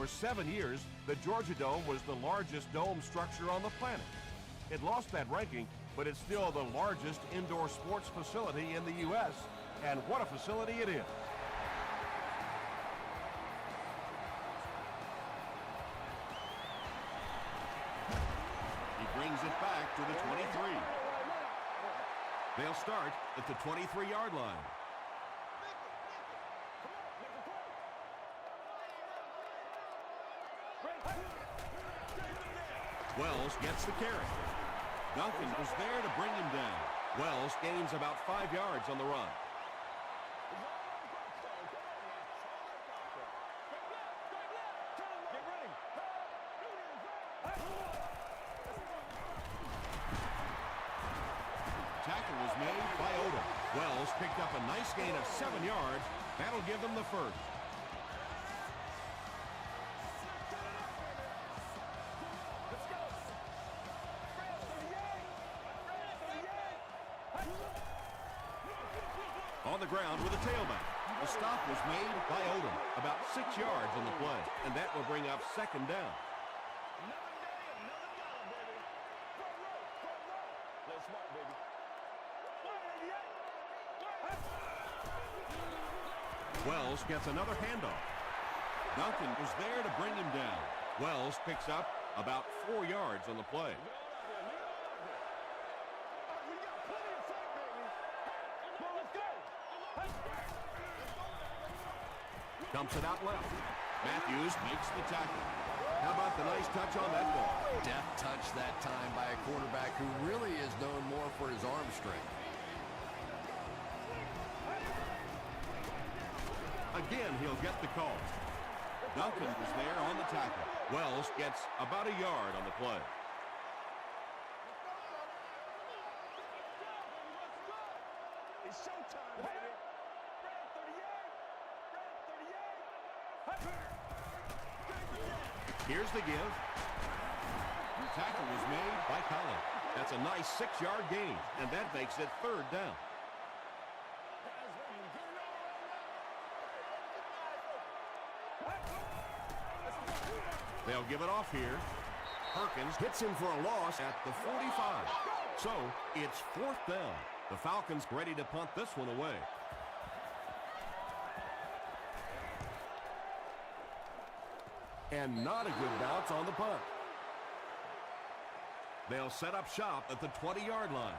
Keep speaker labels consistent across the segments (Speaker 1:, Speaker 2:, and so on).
Speaker 1: For 7 years, the Georgia Dome was the largest dome structure on the planet. It lost that ranking, but it's still the largest indoor sports facility in the U.S., and what a facility it is. He brings it back to the 23. They'll start at the 23-yard line. Wells gets the carry. Duncan was there to bring him down. Wells gains about 5 yards on the run. Tackle was made by Odom. Wells picked up a nice gain of 7 yards. That'll give them the first. On the ground with a tailback. The stop was made by Odom, about 6 yards on the play, and that will bring up second down. Wells gets another handoff. Duncan was there to bring him down. Wells picks up about 4 yards on the play. Dumps it out left. Matthews makes the tackle. How about the nice touch on that ball?
Speaker 2: Deft touch that time by a quarterback who really is known more for his arm strength.
Speaker 1: Again, he'll get the call. Duncan was there on the tackle. Wells gets about a yard on the play.
Speaker 3: It's showtime, baby.
Speaker 1: Here's the give. The tackle was made by Collins. That's a nice 6-yard gain, and that makes it third down. They'll give it off here. Perkins hits him for a loss at the 45. So, it's fourth down. The Falcons ready to punt this one away. And not a good bounce on the punt. They'll set up shop at the 20-yard line.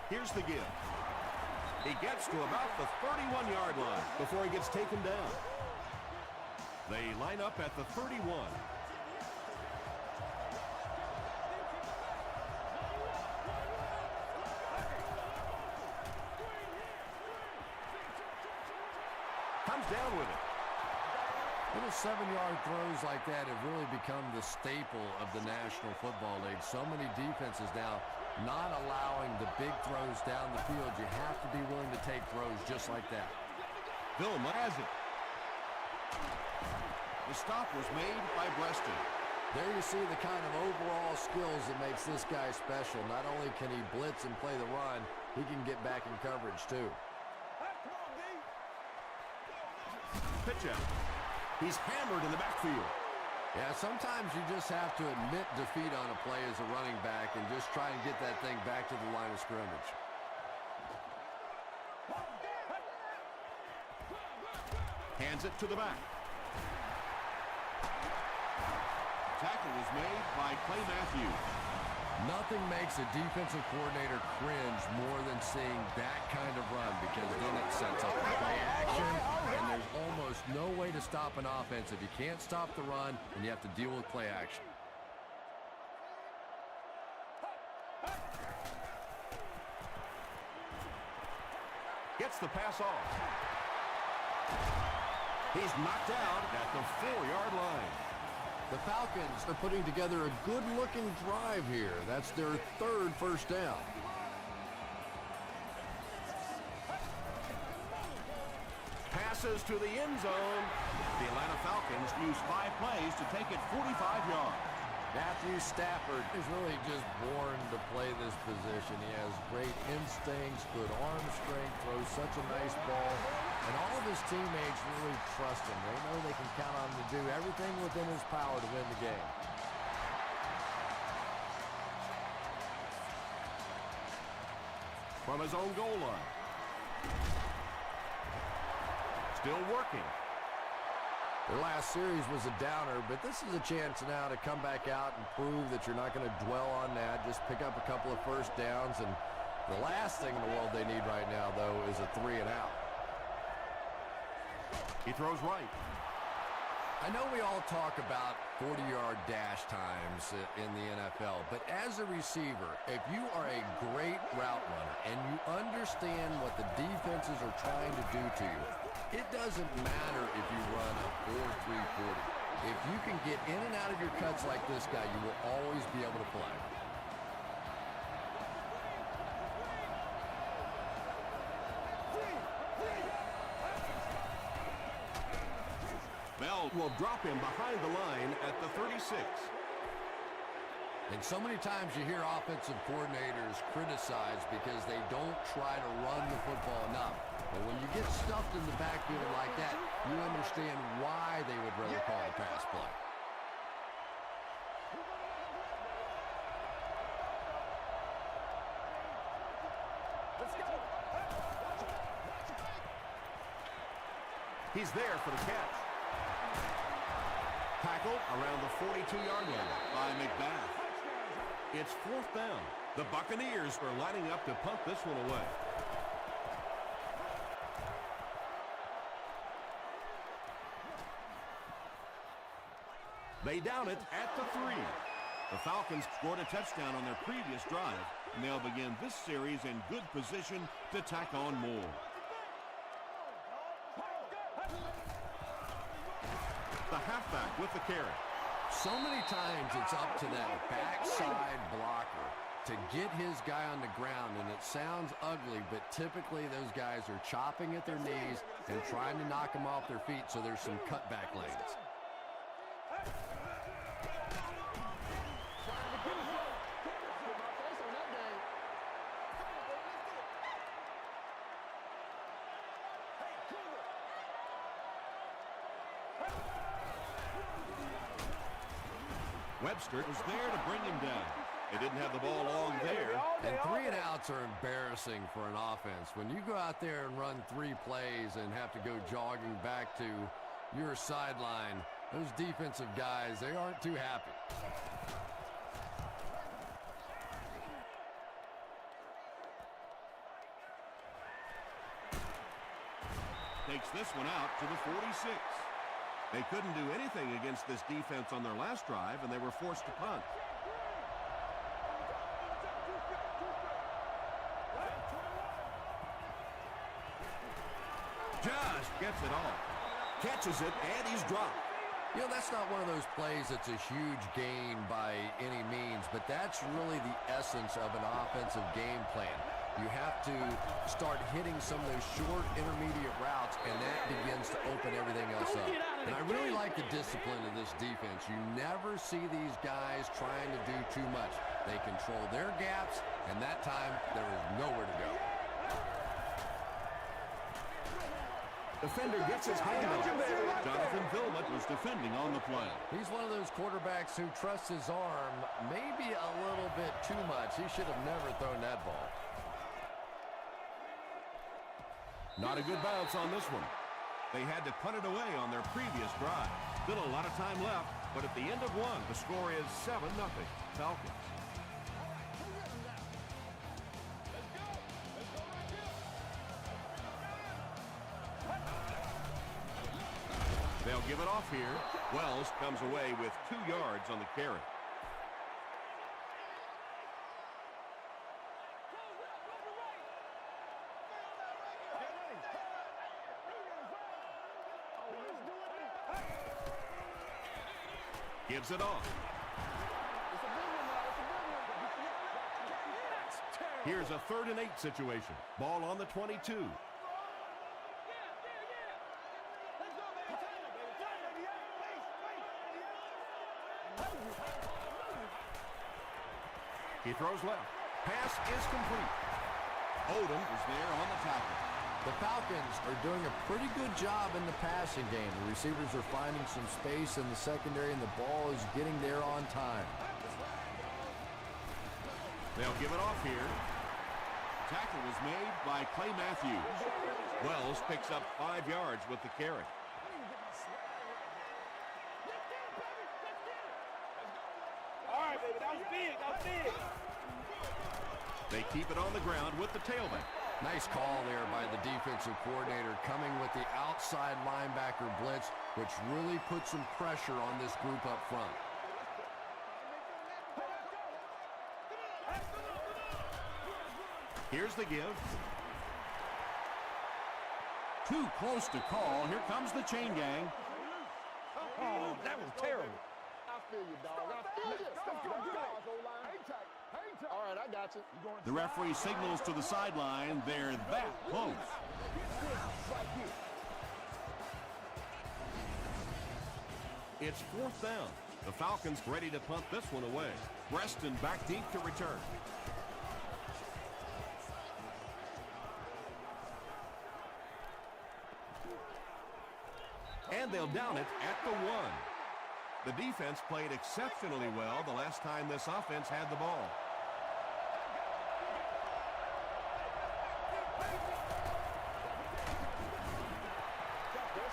Speaker 1: Here's the give. He gets to about the 31-yard line before he gets taken down. They line up at the 31. Comes down with it.
Speaker 2: Little 7-yard throws like that have really become the staple of the National Football League. So many defenses now not allowing the big throws down the field. You have to be willing to take throws just like that.
Speaker 1: Vilma has it. The stop was made by Breaston.
Speaker 2: There you see the kind of overall skills that makes this guy special. Not only can he blitz and play the run, he can get back in coverage too.
Speaker 1: Pitch out. He's hammered in the backfield.
Speaker 2: Yeah, sometimes you just have to admit defeat on a play as a running back and just try and get that thing back to the line of scrimmage.
Speaker 1: Hands it to the back. Tackle was made by Clay Matthews.
Speaker 2: Nothing makes a defensive coordinator cringe more than seeing that kind of run, because then it sets up the play action, and there's almost no way to stop an offense if you can't stop the run and you have to deal with play action.
Speaker 1: Gets the pass off. He's knocked out at the 4-yard line.
Speaker 2: The Falcons are putting together a good-looking drive here. That's their third first down.
Speaker 1: Passes to the end zone. The Atlanta Falcons use 5 plays to take it 45 yards.
Speaker 2: Matthew Stafford is really just born to play this position. He has great instincts, good arm strength, throws such a nice ball, and all of his teammates really trust him. They know they can count on him to do everything within his power to win the game.
Speaker 1: From his own goal line. Still working.
Speaker 2: Their last series was a downer, but this is a chance now to come back out and prove that you're not going to dwell on that. Just pick up a couple of first downs, and the last thing in the world they need right now, though, is a 3-and-out.
Speaker 1: He throws right.
Speaker 2: I know we all talk about 40-yard dash times in the NFL, but as a receiver, if you are a great route runner and you understand what the defenses are trying to do to you, it doesn't matter if you run a 4.340. If you can get in and out of your cuts like this guy, you will always be able to play.
Speaker 1: Bell will drop him behind the line at the 36.
Speaker 2: And so many times you hear offensive coordinators criticized because they don't try to run the football enough. But when you get stuffed in the backfield like that, you understand why they would rather call a pass play.
Speaker 1: He's there for the catch. Tackled around the 42-yard line by McBath. It's 4th down. The Buccaneers are lining up to punt this one away. They down it at the 3. The Falcons scored a touchdown on their previous drive, and they'll begin this series in good position to tack on more. The halfback with the carry.
Speaker 2: So many times it's up to that backside blocker to get his guy on the ground, and it sounds ugly, but typically those guys are chopping at their knees and trying to knock them off their feet, so there's some cutback lanes.
Speaker 1: Webster was there to bring him down. They didn't have the ball long there.
Speaker 2: And 3-and-outs are embarrassing for an offense. When you go out there and run 3 plays and have to go jogging back to your sideline, those defensive guys, they aren't too happy.
Speaker 1: Takes this one out to the 46. They couldn't do anything against this defense on their last drive, and they were forced to punt. Just gets it off. Catches it, and he's dropped.
Speaker 2: You know, that's not one of those plays that's a huge gain by any means, but that's really the essence of an offensive game plan. You have to start hitting some of those short, intermediate routes, and that begins to open everything else up. And I really like the discipline of this defense. You never see these guys trying to do too much. They control their gaps, and that time there is nowhere to go.
Speaker 1: Defender gets his hand on it. Jonathan Vilmot was defending on the play.
Speaker 2: He's one of those quarterbacks who trusts his arm maybe a little bit too much. He should have never thrown that ball.
Speaker 1: Not a good bounce on this one. They had to punt it away on their previous drive. Still a lot of time left, but at the end of one, the score is 7-0 Falcons. They'll give it off here. Wells comes away with 2 yards on the carry. Gives it off. Here's a 3rd and 8 situation. Ball on the 22. He throws left. Pass is complete. Odom is there on the tackle.
Speaker 2: The Falcons are doing a pretty good job in the passing game. The receivers are finding some space in the secondary, and the ball is getting there on time.
Speaker 1: They'll give it off here. Tackle was made by Clay Matthews. Wells picks up 5 yards with the carry.
Speaker 3: All right, baby, that was big. That was big.
Speaker 1: They keep it on the ground with the tailback.
Speaker 2: Nice call there by the defensive coordinator, coming with the outside linebacker blitz, which really puts some pressure on this group up front.
Speaker 1: Here's the give. Too close to call. Here comes the chain gang.
Speaker 3: Oh, that was terrible.
Speaker 4: I feel you, dog. I feel you. All right, I got you.
Speaker 1: The referee signals to the sideline. They're that close. It's 4th down. The Falcons ready to punt this one away. Preston back deep to return. And they'll down it at the 1. The defense played exceptionally well the last time this offense had the ball.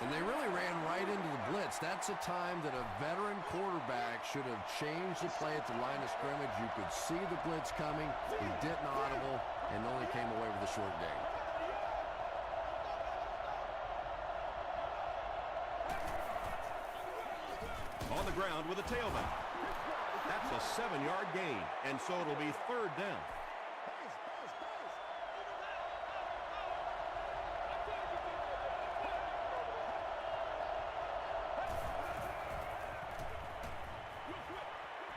Speaker 2: And they really ran right into the blitz. That's a time that a veteran quarterback should have changed the play at the line of scrimmage. You could see the blitz coming. He didn't audible and only came away with a short gain.
Speaker 1: On the ground with a tailback. That's a 7-yard gain, and so it'll be 3rd down.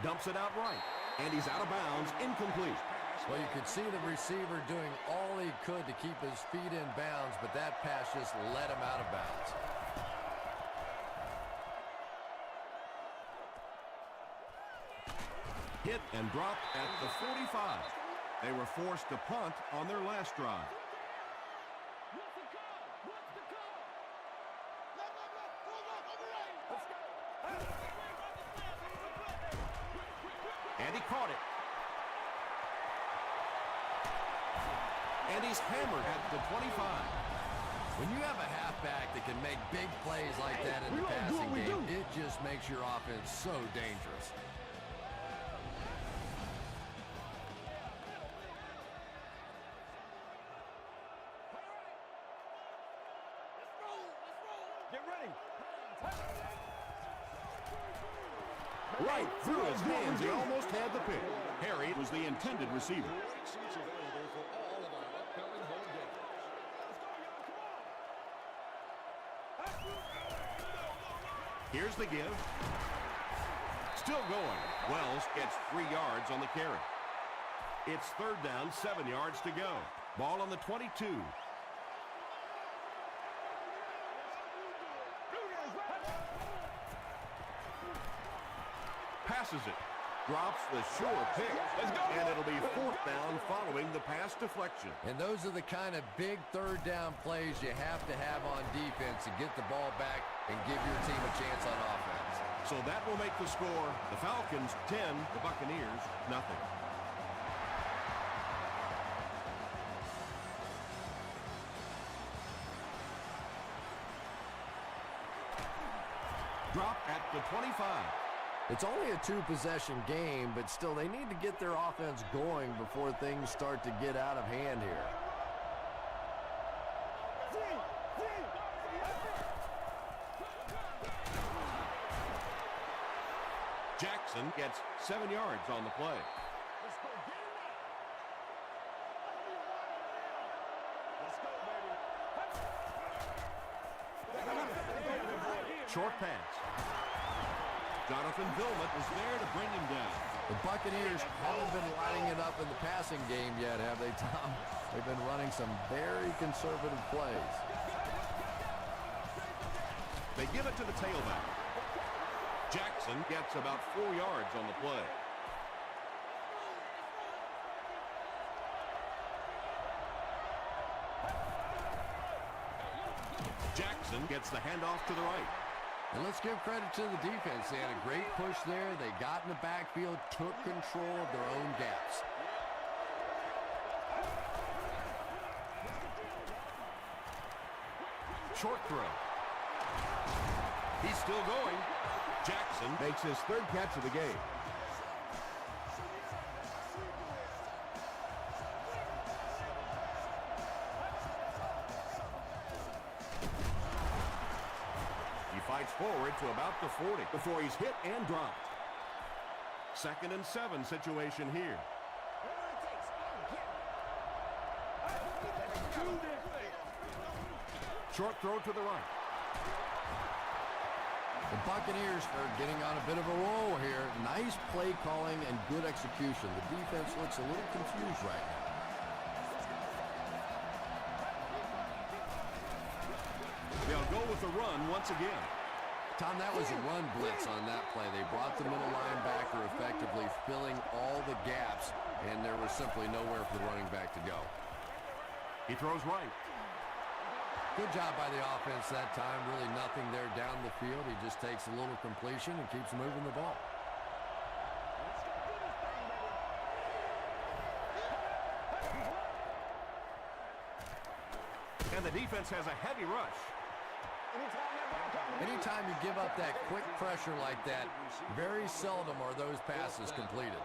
Speaker 1: Dumps it out right, and he's out of bounds, incomplete.
Speaker 2: Well, you could see the receiver doing all he could to keep his feet in bounds, but that pass just let him out of bounds.
Speaker 1: Hit and dropped at the 45. They were forced to punt on their last drive. And he caught it. And he's hammered at the 25.
Speaker 2: When you have a halfback that can make big plays like that in the passing game, it just makes your offense so dangerous.
Speaker 3: Get ready.
Speaker 1: Right through his hands, he almost had the pick. Harry was the intended receiver. Here's the give. Still going. Wells gets 3 yards on the carry. It's 3rd down, 7 yards to go. Ball on the 22. Passes it. Drops the sure pick.
Speaker 3: Let's go.
Speaker 1: And it'll be 4th down following the pass deflection.
Speaker 2: And those are the kind of big 3rd down plays you have to have on defense to get the ball back and give your team a chance on offense.
Speaker 1: So that will make the score, the Falcons 10, the Buccaneers nothing. Drop at the 25.
Speaker 2: It's only a 2-possession game, but still they need to get their offense going before things start to get out of hand here.
Speaker 1: Jackson gets 7 yards on the play. Short pass. Jonathan Vilmet is there to bring him down.
Speaker 2: The Buccaneers haven't been lighting it up in the passing game yet, have they, Tom? They've been running some very conservative plays.
Speaker 1: They give it to the tailback. Jackson gets about 4 yards on the play. Jackson gets the handoff to the right.
Speaker 2: And let's give credit to the defense. They had a great push there. They got in the backfield, took control of their own gaps.
Speaker 1: Short throw. He's still going. Jackson makes his third catch of the game. He fights forward to about the 40 before he's hit and dropped. 2nd and 7 situation here. Short throw to the right.
Speaker 2: The Buccaneers are getting on a bit of a roll here. Nice play calling and good execution. The defense looks a little confused right now.
Speaker 1: They'll go with the run once again.
Speaker 2: Tom, that was a run blitz on that play. They brought the middle linebacker effectively filling all the gaps, and there was simply nowhere for the running back to go.
Speaker 1: He throws right.
Speaker 2: Good job by the offense that time. Really nothing there down the field. He just takes a little completion and keeps moving the ball.
Speaker 1: And the defense has a heavy rush.
Speaker 2: Anytime you give up that quick pressure like that, very seldom are those passes completed.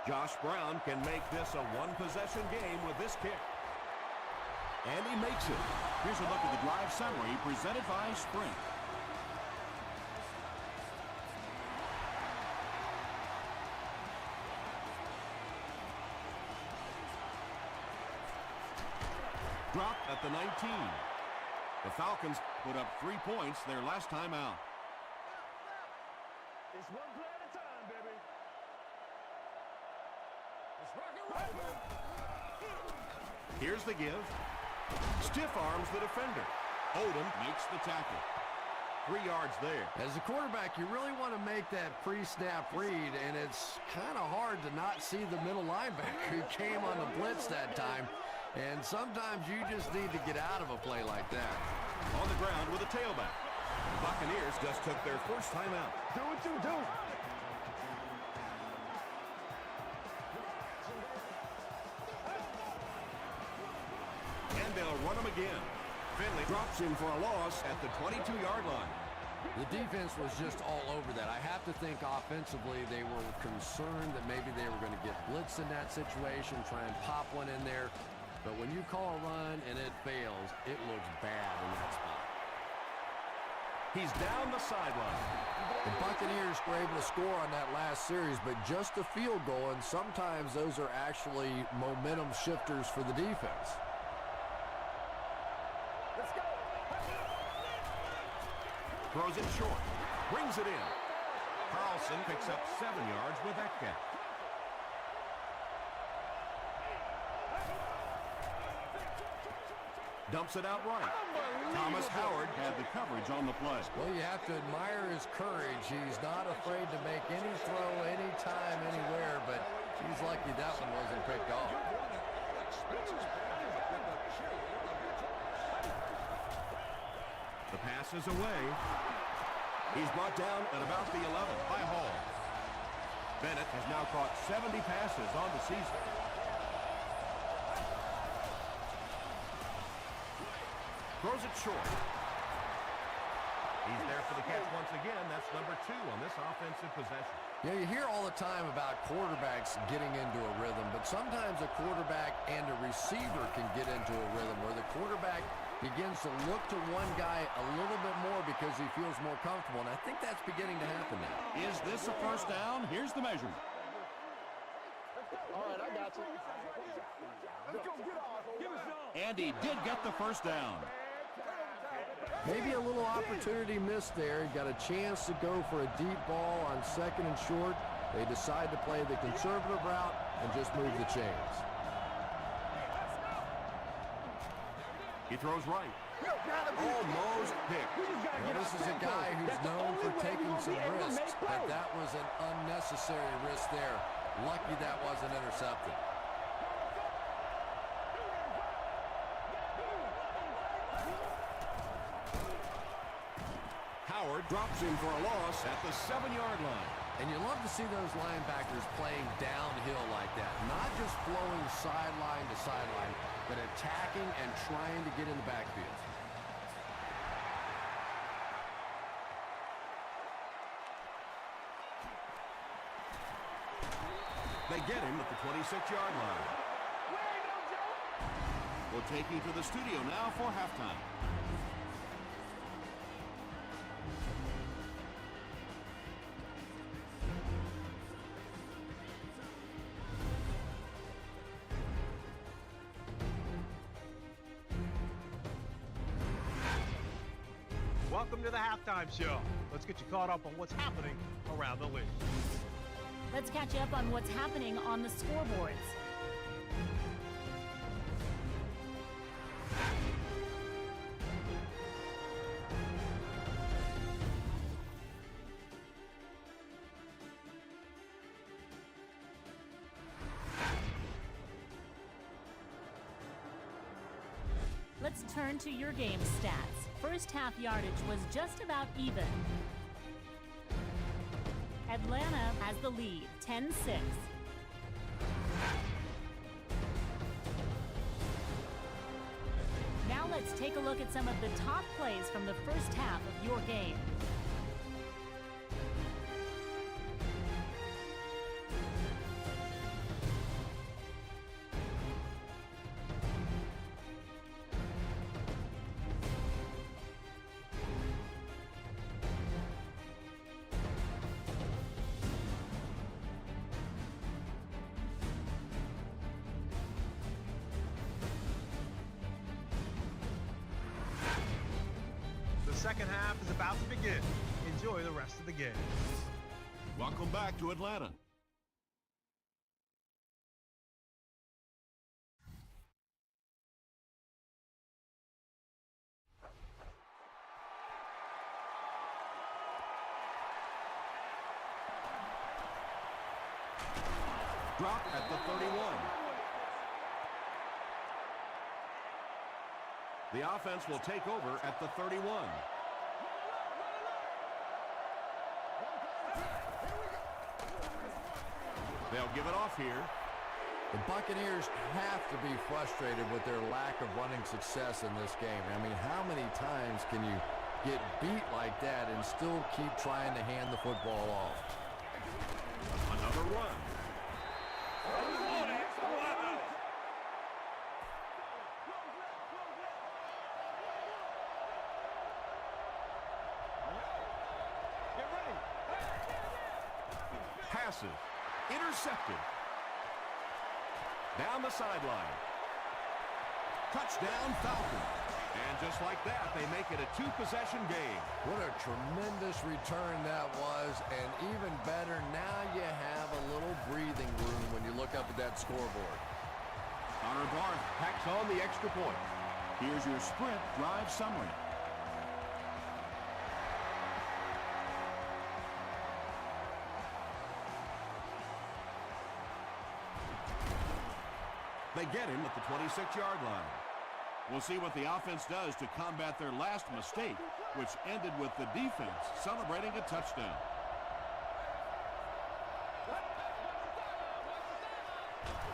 Speaker 1: Josh Brown can make this a one-possession game with this kick. And he makes it. Here's a look at the drive summary presented by Sprint. Dropped at the 19. The Falcons put up 3 points their last time out.
Speaker 3: It's one play at a time, baby. Let's rock and roll.
Speaker 1: Here's the give. Stiff arms the defender. Odom makes the tackle. 3 yards there.
Speaker 2: As a quarterback, you really want to make that pre-snap read, and it's kind of hard to not see the middle linebacker who came on the blitz that time. And sometimes you just need to get out of a play like that.
Speaker 1: On the ground with a tailback. The Buccaneers just took their first time out.
Speaker 3: Do what you do.
Speaker 1: And they'll run him again. Finley drops him for a loss at the 22-yard line.
Speaker 2: The defense was just all over that. I have to think offensively they were concerned that maybe they were going to get blitzed in that situation, try and pop one in there. But when you call a run and it fails, it looks bad in that spot.
Speaker 1: He's down the sideline.
Speaker 2: The Buccaneers were able to score on that last series, but just a field goal, and sometimes those are actually momentum shifters for the defense.
Speaker 3: Let's go.
Speaker 1: Throws it short. Brings it in. Carlson picks up 7 yards with that catch. Dumps it out right. Thomas Howard had the coverage on the play.
Speaker 2: Well, you have to admire his courage. He's not afraid to make any throw, anytime, anywhere, but he's lucky that one wasn't picked off.
Speaker 1: The pass is away. He's brought down at about the 11 by Hall. Bennett has now caught 70 passes on the season. Throws it short. He's there for the catch once again. That's number 2 on this offensive possession.
Speaker 2: Yeah, you hear all the time about quarterbacks getting into a rhythm, but sometimes a quarterback and a receiver can get into a rhythm where the quarterback begins to look to one guy a little bit more because he feels more comfortable, and I think that's beginning to happen now.
Speaker 1: Is this a first down? Here's the measurement.
Speaker 4: All right, I got you.
Speaker 3: Let's go. Get off. Give us some.
Speaker 1: And he did get the first down.
Speaker 2: Maybe a little opportunity missed there. He got a chance to go for a deep ball on 2nd and short. They decide to play the conservative route and just move the chains.
Speaker 1: He throws right. Almost picked.
Speaker 2: Well, this is a guy who's known for taking some risks, but that was an unnecessary risk there. Lucky that wasn't intercepted.
Speaker 1: forward, drops him for a loss at the 7-yard line.
Speaker 2: And you love to see those linebackers playing downhill like that. Not just flowing sideline to sideline, but attacking and trying to get in the backfield.
Speaker 1: They get him at the 26-yard line. We'll take you to the studio now for halftime.
Speaker 5: Welcome to the halftime show. Let's get you caught up on what's happening around the league.
Speaker 6: Let's catch you up on what's happening on the scoreboards. Let's turn to your game stats. First half yardage was just about even. Atlanta has the lead, 10-6. Now let's take a look at some of the top plays from the first half of your game.
Speaker 5: The second half is about to begin. Enjoy the rest of the game.
Speaker 1: Welcome back to Atlanta. Drop at the 31. The offense will take over at the 31. They'll give it off here.
Speaker 2: The Buccaneers have to be frustrated with their lack of running success in this game. I mean, how many times can you get beat like that and still keep trying to hand the football off?
Speaker 1: Another run. Passes. Intercepted. Down the sideline. Touchdown, Falcons. And just like that, they make it a two-possession game.
Speaker 2: What a tremendous return that was, and even better, now you have a little breathing room when you look up at that scoreboard.
Speaker 1: Connor Barth packs on the extra point. Here's your sprint drive summary. They get him at the 26-yard line. We'll see what the offense does to combat their last mistake, which ended with the defense celebrating a touchdown.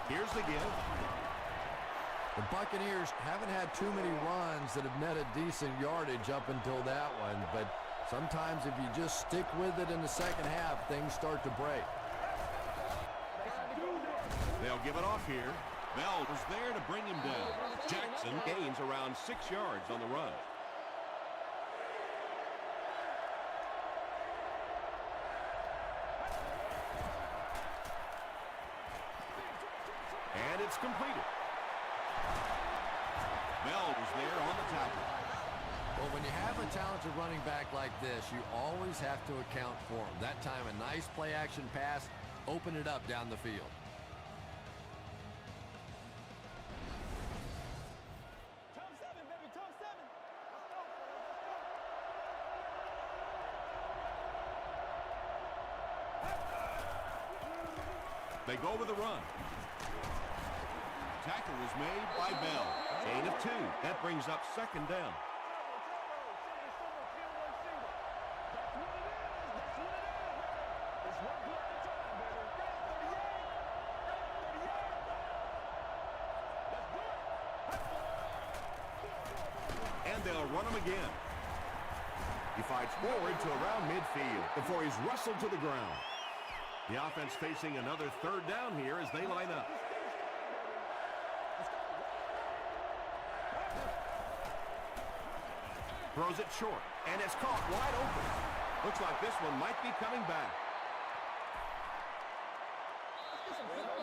Speaker 1: Here's the give.
Speaker 2: The Buccaneers haven't had too many runs that have netted decent yardage up until that one, but sometimes if you just stick with it in the second half, things start to break.
Speaker 1: They'll give it off here. Bell was there to bring him down. Jackson gains around 6 yards on the run. And it's completed. Bell was there on the tackle.
Speaker 2: Well, when you have a talented running back like this, you always have to account for him. That time, a nice play-action pass, open it up down the field.
Speaker 1: They go with the run. Tackle was made by Bell. Gain of 2. That brings up second down. they'll run him again. He fights forward to around midfield before he's wrestled to the ground. The offense facing another third down here as they line up. Throws it short, and it's caught wide open. Looks like this one might be coming back.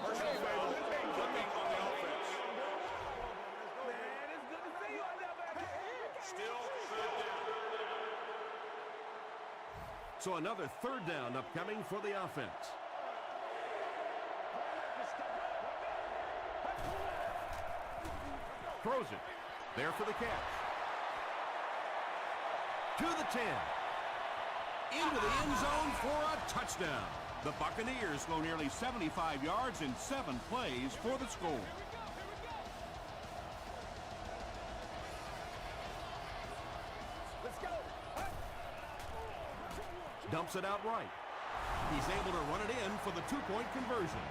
Speaker 7: Personal favor, flipping on the offense.
Speaker 3: Man, it's good to see you out there, baby.
Speaker 7: Still third down.
Speaker 1: So another third down upcoming for the offense. Throws it. There for the catch. To the 10. Into the end zone for a touchdown. The Buccaneers go nearly 75 yards in 7 plays for the score.
Speaker 3: Let's go.
Speaker 1: Dumps it out right. He's able to run it in for the 2-point conversion.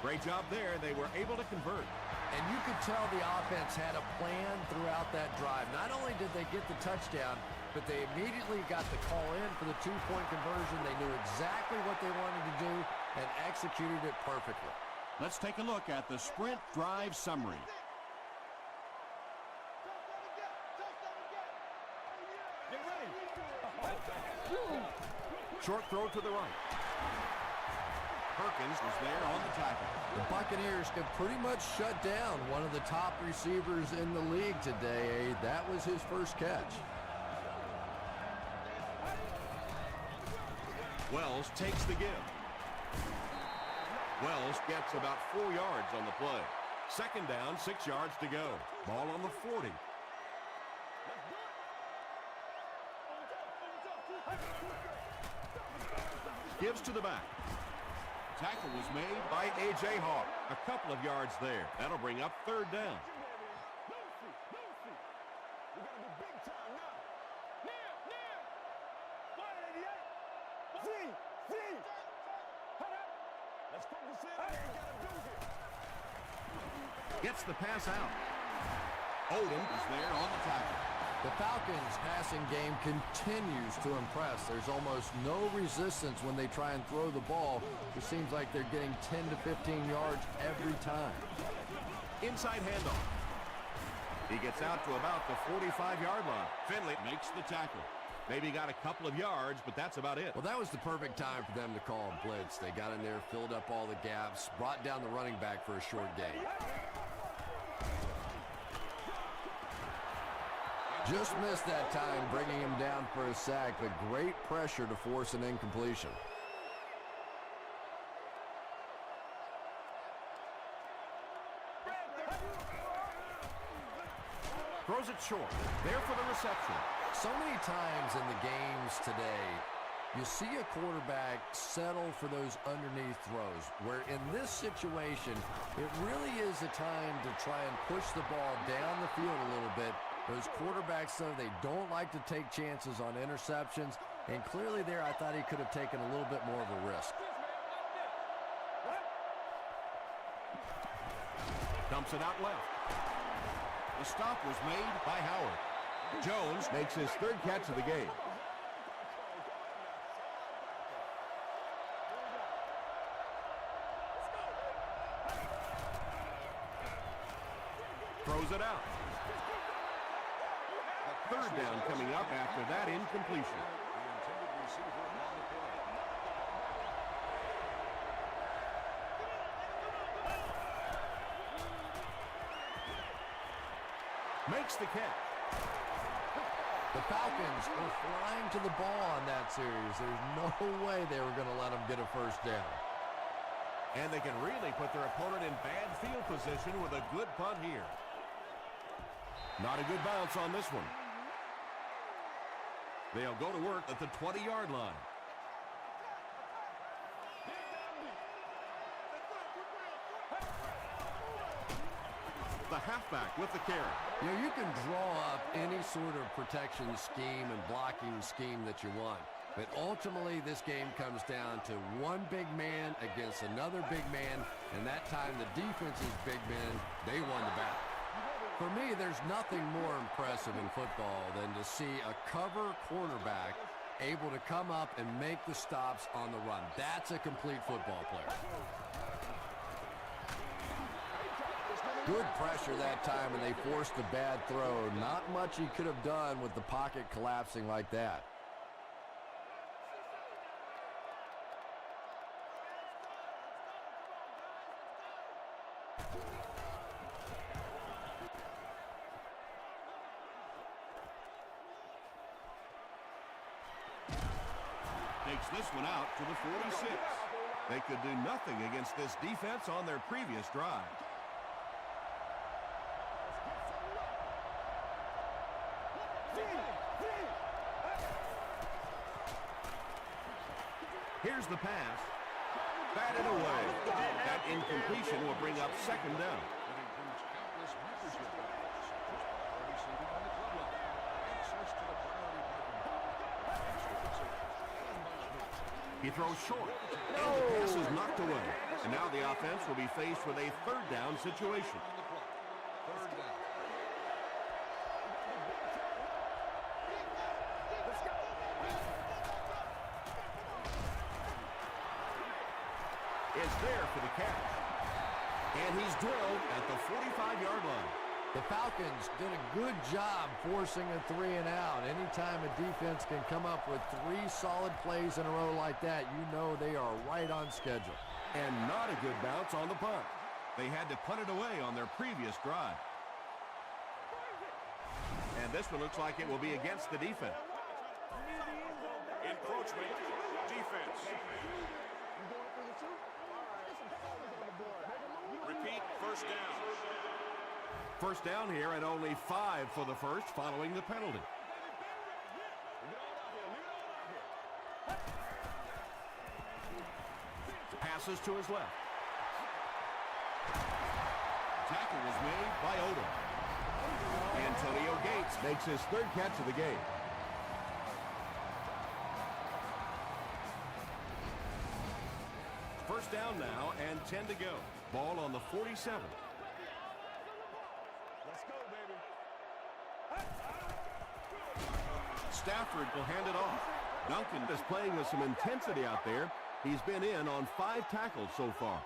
Speaker 1: Great job there. They were able to convert.
Speaker 2: And you could tell the offense had a plan throughout that drive. Not only did they get the touchdown, but they immediately got the call in for the 2-point conversion. They knew exactly what they wanted to do and executed it perfectly.
Speaker 1: Let's take a look at the sprint drive summary.
Speaker 3: Get ready.
Speaker 1: Short throw to the right. Perkins was there on the tackle.
Speaker 2: The Buccaneers have pretty much shut down one of the top receivers in the league today. That was his first catch.
Speaker 1: Wells takes the give. Wells gets about 4 yards on the play. Second down, 6 yards to go. Ball on the 40. Gives to the back. Tackle was made by A.J. Hawk. A couple of yards there. That'll bring up third down. Gets the pass out. Odom is there on the tackle.
Speaker 2: The Falcons' passing game continues to impress. There's almost no resistance when they try and throw the ball. It seems like they're getting 10 to 15 yards every time.
Speaker 1: Inside handoff. He gets out to about the 45-yard line. Finley makes the tackle. Maybe got a couple of yards, but that's about it.
Speaker 2: Well, that was the perfect time for them to call a blitz. They got in there, filled up all the gaps, brought down the running back for a short gain. Just missed that time, bringing him down for a sack, but great pressure to force an incompletion.
Speaker 1: Throws it short. There for the reception.
Speaker 2: So many times in the games today, you see a quarterback settle for those underneath throws, where in this situation, it really is a time to try and push the ball down the field a little bit. Those quarterbacks, though, they don't like to take chances on interceptions, and clearly there I thought he could have taken a little bit more of a risk.
Speaker 1: Dumps it out left. The stop was made by Howard. Jones makes his third catch of the game. Throws it out. A third down coming up after that incompletion. Makes the catch.
Speaker 2: The Falcons were flying to the ball on that series. There's no way they were going to let them get a first down.
Speaker 1: And they can really put their opponent in bad field position with a good punt here. Not a good bounce on this one. They'll go to work at the 20-yard line. The halfback with the carry.
Speaker 2: You know, you can draw up any sort of protection scheme and blocking scheme that you want. But ultimately, this game comes down to one big man against another big man. And that time, the defense's big men, they won the battle. For me, there's nothing more impressive in football than to see a cover cornerback able to come up and make the stops on the run. That's a complete football player. Good pressure that time, and they forced a bad throw. Not much he could have done with the pocket collapsing like that.
Speaker 1: Takes this one out to the 46. They could do nothing against this defense on their previous drive. Here's the pass. Batted away. That incompletion will bring up second down. He throws short, and the pass is knocked away. And now the offense will be faced with a third down situation. Is there for the catch. And he's drilled at the 45-yard line.
Speaker 2: The Falcons did a good job forcing a 3-and-out. Anytime a defense can come up with 3 solid plays in a row like that, you know they are right on schedule.
Speaker 1: And not a good bounce on the punt. They had to punt it away on their previous drive. And this one looks like it will be against the defense.
Speaker 7: Encroachment. Defense. Repeat, first down.
Speaker 1: First down here and only 5 for the first following the penalty. Passes to his left. Tackle was made by Odom. Antonio Gates makes his 3rd catch of the game. First down now and 10 to go. Ball on the 47. Stafford will hand it off. Duncan is playing with some intensity out there. He's been in on 5 tackles so far.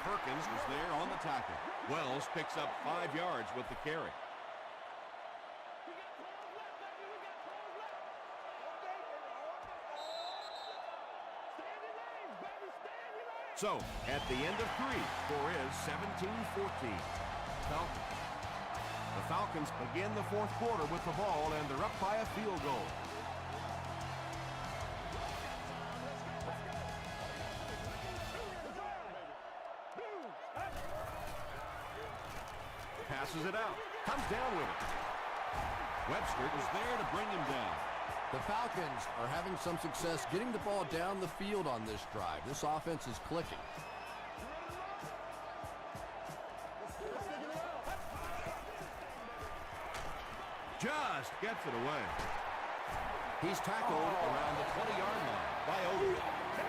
Speaker 1: Perkins was there on the tackle. Wells picks up 5 yards with the carry. So, at the end of 3, score is 17-14. Falcons. The Falcons begin the 4th quarter with the ball, and they're up by a field goal. Passes it out. Comes down with it. Webster is there to bring him down.
Speaker 2: The Falcons are having some success getting the ball down the field on this drive. This offense is clicking.
Speaker 1: Just gets it away. He's tackled around the 20-yard line by Odom.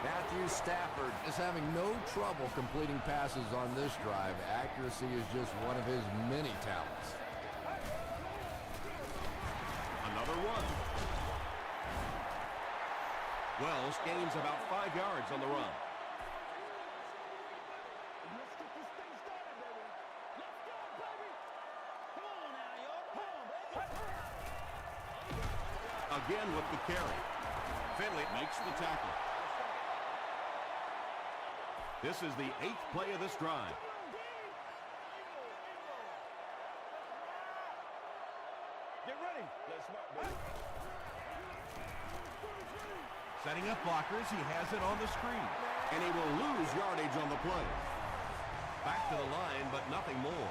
Speaker 2: Matthew Stafford is having no trouble completing passes on this drive. Accuracy is just one of his many talents.
Speaker 1: Another one. Wells gains about 5 yards on the run. Again with the carry. Finley makes the tackle. This is the 8th play of this drive.
Speaker 3: Get ready.
Speaker 1: Setting up blockers, he has it on the screen. And he will lose yardage on the play. Back to the line, but nothing more.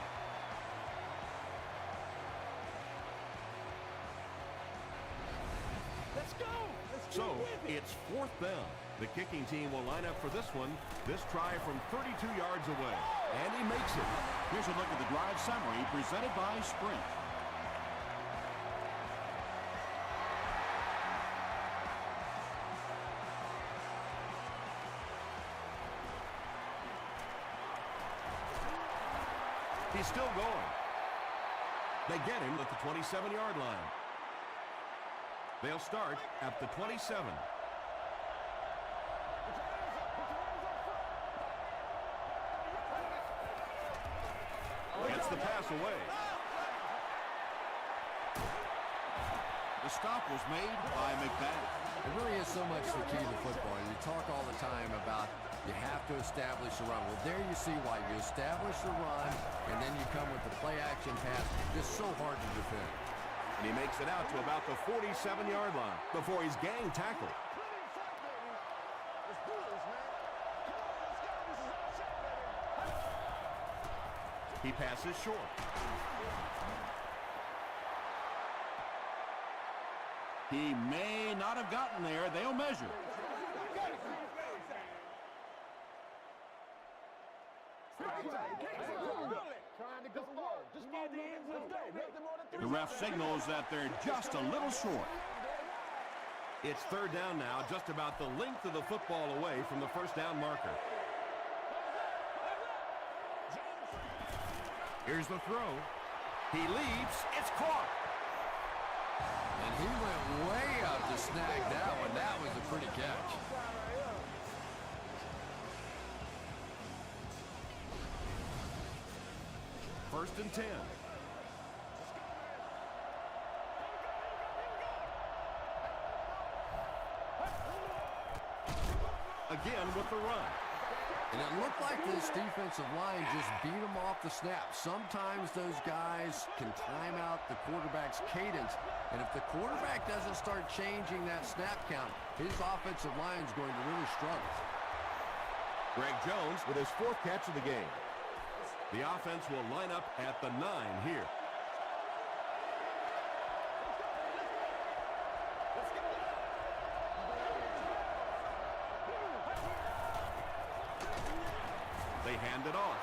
Speaker 3: Let's go.
Speaker 1: So, it's 4th down. The kicking team will line up for this one. This try from 32 yards away.
Speaker 8: And he makes it. Here's a look at the drive summary presented by Sprint.
Speaker 1: He's still going. They get him at the 27-yard line. They'll start at the 27. Gets the pass away.
Speaker 8: The stop was made by McBath.
Speaker 2: It really is so much the key to football. You talk all the time about you have to establish a run. Well, there you see why. You establish a run, and then you come with the play-action pass. Just so hard to defend.
Speaker 1: And he makes it out to about the 47-yard line before he's gang tackled. He passes short.
Speaker 8: He may not have gotten there. They'll measure. The ref signals that they're just a little short.
Speaker 1: It's third down now, just about the length of the football away from the first down marker. Here's the throw. He leaps. It's caught.
Speaker 2: And he went way up to snag that one. That was a pretty catch.
Speaker 1: First and 10. Again with the run.
Speaker 2: And it looked like this defensive line just beat them off the snap. Sometimes those guys can time out the quarterback's cadence. And if the quarterback doesn't start changing that snap count, his offensive line is going to really struggle.
Speaker 1: Greg Jones with his fourth catch of the game. The offense will line up at the 9 here. They hand it off.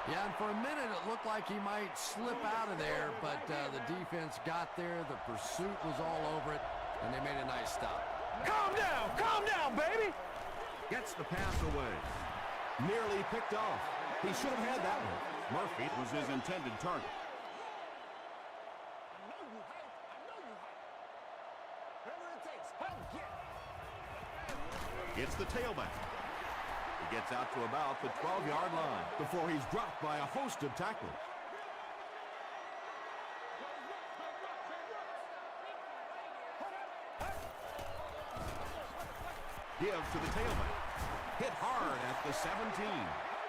Speaker 2: Yeah, and for a minute it looked like he might slip out of there, but the defense got there. The pursuit was all over it, and they made a nice stop.
Speaker 3: Calm down, baby.
Speaker 1: Gets the pass away. Nearly picked off. He should have had that one.
Speaker 8: Murphy was his intended target.
Speaker 1: It's the tailback. He gets out to about the 12-yard line before he's dropped by a host of tacklers. Give to the tailback. Hit hard at the 17.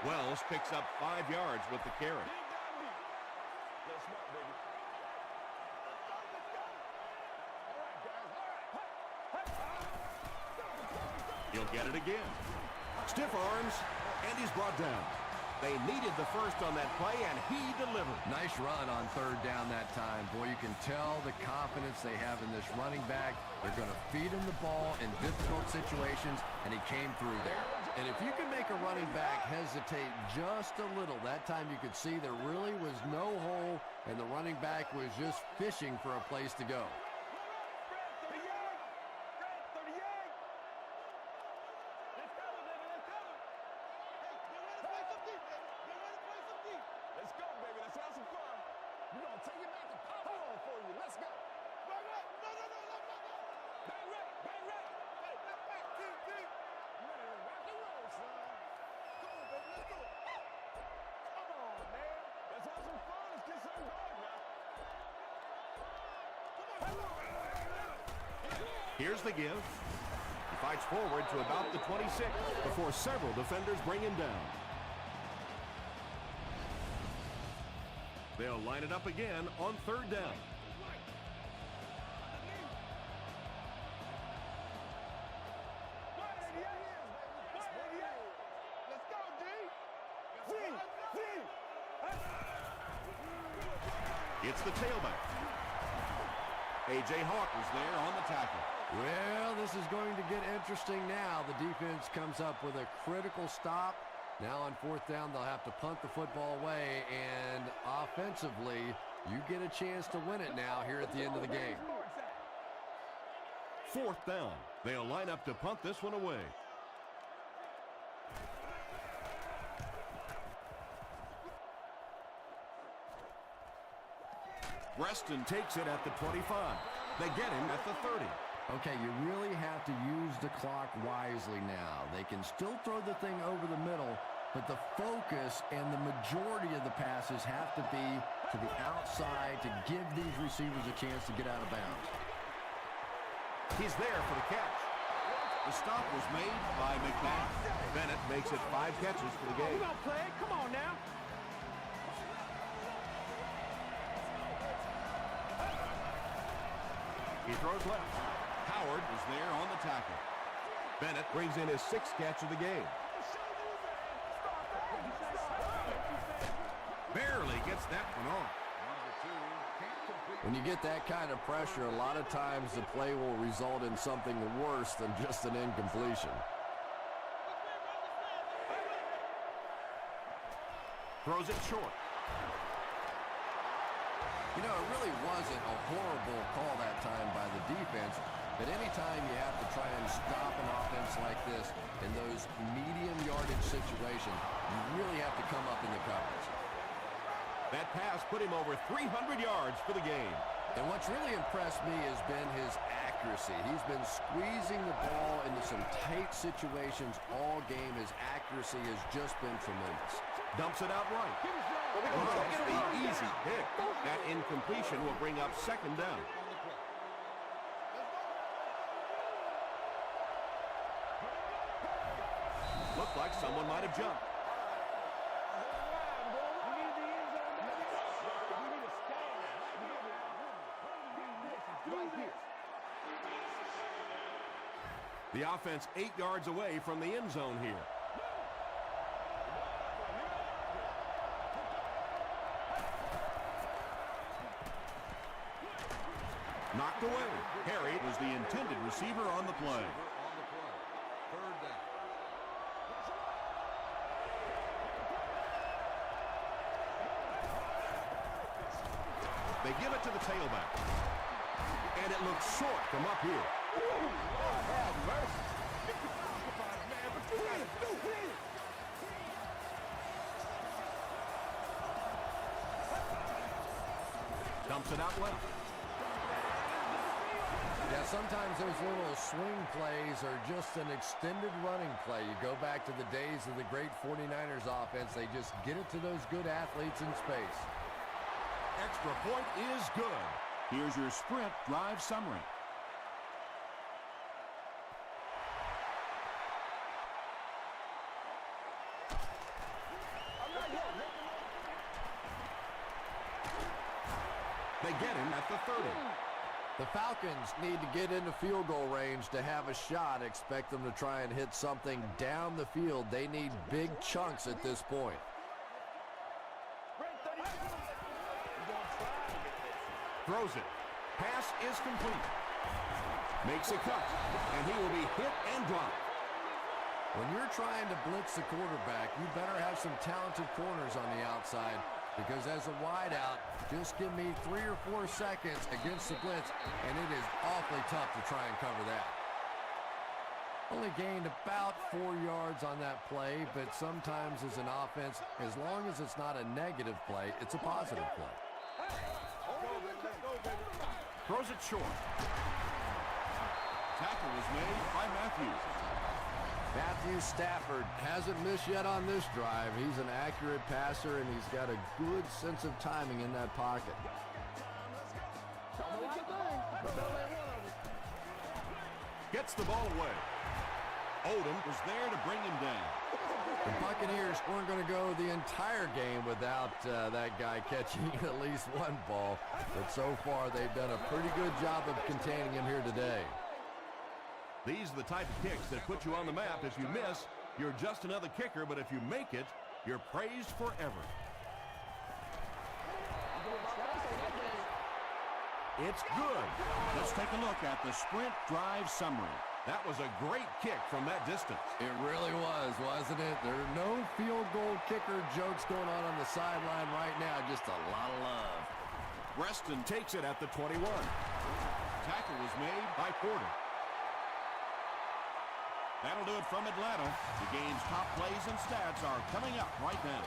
Speaker 1: Wells picks up 5 yards with the carry. He'll get it again. Stiff arms, and he's brought down. They needed the first on that play, and he delivered.
Speaker 2: Nice run on third down that time. Boy, you can tell the confidence they have in this running back. They're going to feed him the ball in difficult situations, and he came through there. And if you can make a running back hesitate just a little, that time you could see there really was no hole, and the running back was just fishing for a place to go.
Speaker 1: Here's the give. He fights forward to about the 26 before several defenders bring him down. They'll line it up again on third down. It's the tailback. A.J. Hawk was there on the tackle.
Speaker 2: Well, this is going to get interesting now. The defense comes up with a critical stop. Now on fourth down, they'll have to punt the football away, and offensively, you get a chance to win it now here at the end of the game.
Speaker 1: Fourth down. They'll line up to punt this one away. Reston takes it at the 25. They get him at the 30.
Speaker 2: Okay, you really have to use the clock wisely now. They can still throw the thing over the middle, but the focus and the majority of the passes have to be to the outside to give these receivers a chance to get out of bounds.
Speaker 1: He's there for the catch.
Speaker 8: The stop was made by McMahon.
Speaker 1: Bennett makes it 5 catches for the game.
Speaker 3: Come on, play. Come on now.
Speaker 1: He throws left.
Speaker 8: Howard is there on the tackle.
Speaker 1: Bennett brings in his 6th catch of the game. Barely gets that one off.
Speaker 2: When you get that kind of pressure, a lot of times the play will result in something worse than just an incompletion.
Speaker 1: Throws it short.
Speaker 2: You know, it really wasn't a horrible call that time by the defense, but anytime you have to try and stop an offense like this in those medium yardage situations, you really have to come up in the coverage.
Speaker 1: That pass put him over 300 yards for the game.
Speaker 2: And what's really impressed me has been his accuracy. He's been squeezing the ball into some tight situations all game. His accuracy has just been tremendous.
Speaker 1: Dumps it out right. Runs the easy pick. That incompletion will bring up 2nd down. Looked like someone might have jumped. The offense 8 yards away from the end zone here. Knocked away. Harry was the intended receiver on the play. They give it to the tailback. And it looks short from up here. Dumps it out left.
Speaker 2: Yeah, sometimes those little swing plays are just an extended running play. You go back to the days of the great 49ers offense. They just get it to those good athletes in space.
Speaker 1: Extra point is good.
Speaker 8: Here's your sprint drive summary.
Speaker 1: They get him at the 30.
Speaker 2: The Falcons need to get into field goal range to have a shot. Expect them to try and hit something down the field. They need big chunks at this point.
Speaker 1: Throws it. Pass is complete. Makes a cut. And he will be hit and dropped.
Speaker 2: When you're trying to blitz the quarterback, you better have some talented corners on the outside, because as a wideout, just give me 3 or 4 seconds against the blitz, and it is awfully tough to try and cover that. Only gained about 4 yards on that play, but sometimes as an offense, as long as it's not a negative play, it's a positive play.
Speaker 1: Throws it short.
Speaker 8: Tackle was made by Matthews.
Speaker 2: Matthew Stafford hasn't missed yet on this drive. He's an accurate passer, and he's got a good sense of timing in that pocket.
Speaker 1: Gets the ball away. Odom was there to bring him down.
Speaker 2: The Buccaneers weren't going to go the entire game without that guy catching at least one ball. But so far, they've done a pretty good job of containing him here today.
Speaker 1: These are the type of kicks that put you on the map. If you miss, you're just another kicker, but if you make it, you're praised forever.
Speaker 8: It's good. Let's take a look at the sprint drive summary.
Speaker 1: That was a great kick from that distance.
Speaker 2: It really was, wasn't it? There are no field goal kicker jokes going on the sideline right now. Just a lot of love.
Speaker 1: Preston takes it at the 21. Tackle was made by Porter.
Speaker 8: That'll do it from Atlanta. The game's top plays and stats are coming up right now.